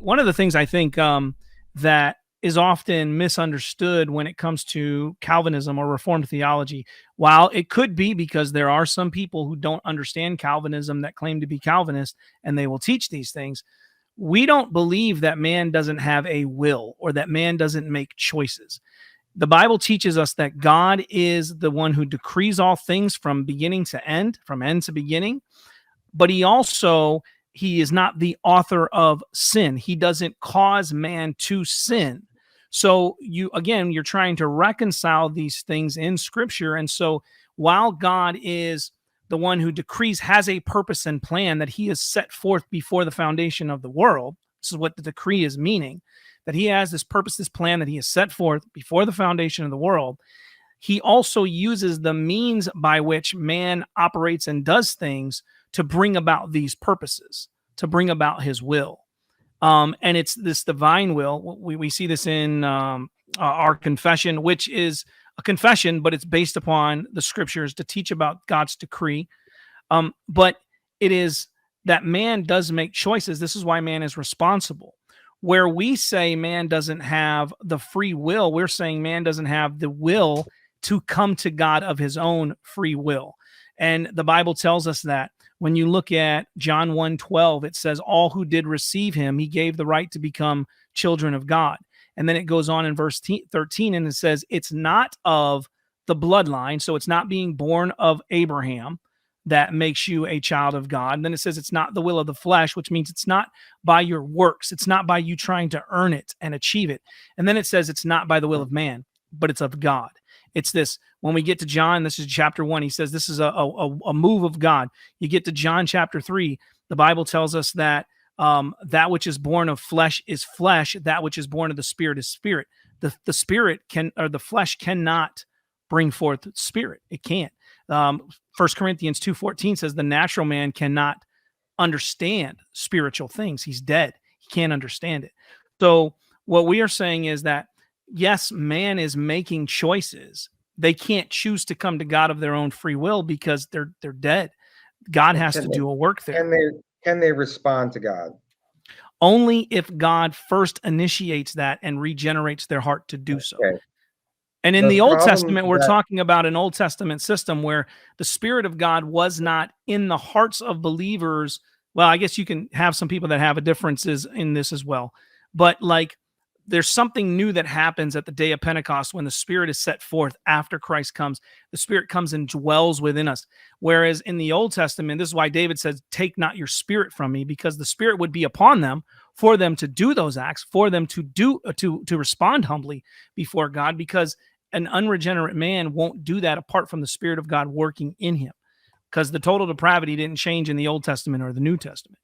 one of the things I think that is often misunderstood when it comes to Calvinism or Reformed theology, while it could be because there are some people who don't understand Calvinism that claim to be Calvinist and they will teach these things, we don't believe that man doesn't have a will or that man doesn't make choices. The Bible teaches us that God is the one who decrees all things from beginning to end, from end to beginning, but he is not the author of sin. He doesn't cause man to sin. So you're trying to reconcile these things in Scripture. And so while God is the one who decrees, has a purpose and plan that he has set forth before the foundation of the world, this is what the decree is meaning, that he has this purpose, this plan that he has set forth before the foundation of the world. He also uses the means by which man operates and does things to bring about these purposes, to bring about his will. And it's this divine will. We see this in our confession, which is a confession, but it's based upon the Scriptures to teach about God's decree. But it is that man does make choices. This is why man is responsible. Where we say man doesn't have the free will, we're saying man doesn't have the will to come to God of his own free will. And the Bible tells us that. When you look at John 1:12, it says, all who did receive him, he gave the right to become children of God. And then it goes on in verse 13, and it says, it's not of the bloodline, so it's not being born of Abraham that makes you a child of God. And then it says it's not the will of the flesh, which means it's not by your works. It's not by you trying to earn it and achieve it. And then it says it's not by the will of man, but it's of God. It's this, when we get to John, this is chapter 1, he says this is a move of God. You get to John chapter 3, the Bible tells us that that which is born of flesh is flesh, that which is born of the Spirit is spirit. The spirit the flesh cannot bring forth spirit. It can't. 1 Corinthians 2:14 says the natural man cannot understand spiritual things. He's dead. He can't understand it. So what we are saying is that, yes, man is making choices. They can't choose to come to God of their own free will because they're dead. God has to do a work there. Can they respond to God? Only if God first initiates that and regenerates their heart to do so. And in the Old Testament, we're talking about an Old Testament system where the Spirit of God was not in the hearts of believers. Well, I guess you can have some people that have differences in this as well. But there's something new that happens at the day of Pentecost when the Spirit is set forth after Christ comes. The Spirit comes and dwells within us. Whereas in the Old Testament, this is why David says, take not your spirit from me, because the Spirit would be upon them for them to do those acts, for them to respond humbly before God, because an unregenerate man won't do that apart from the Spirit of God working in him, because the total depravity didn't change in the Old Testament or the New Testament.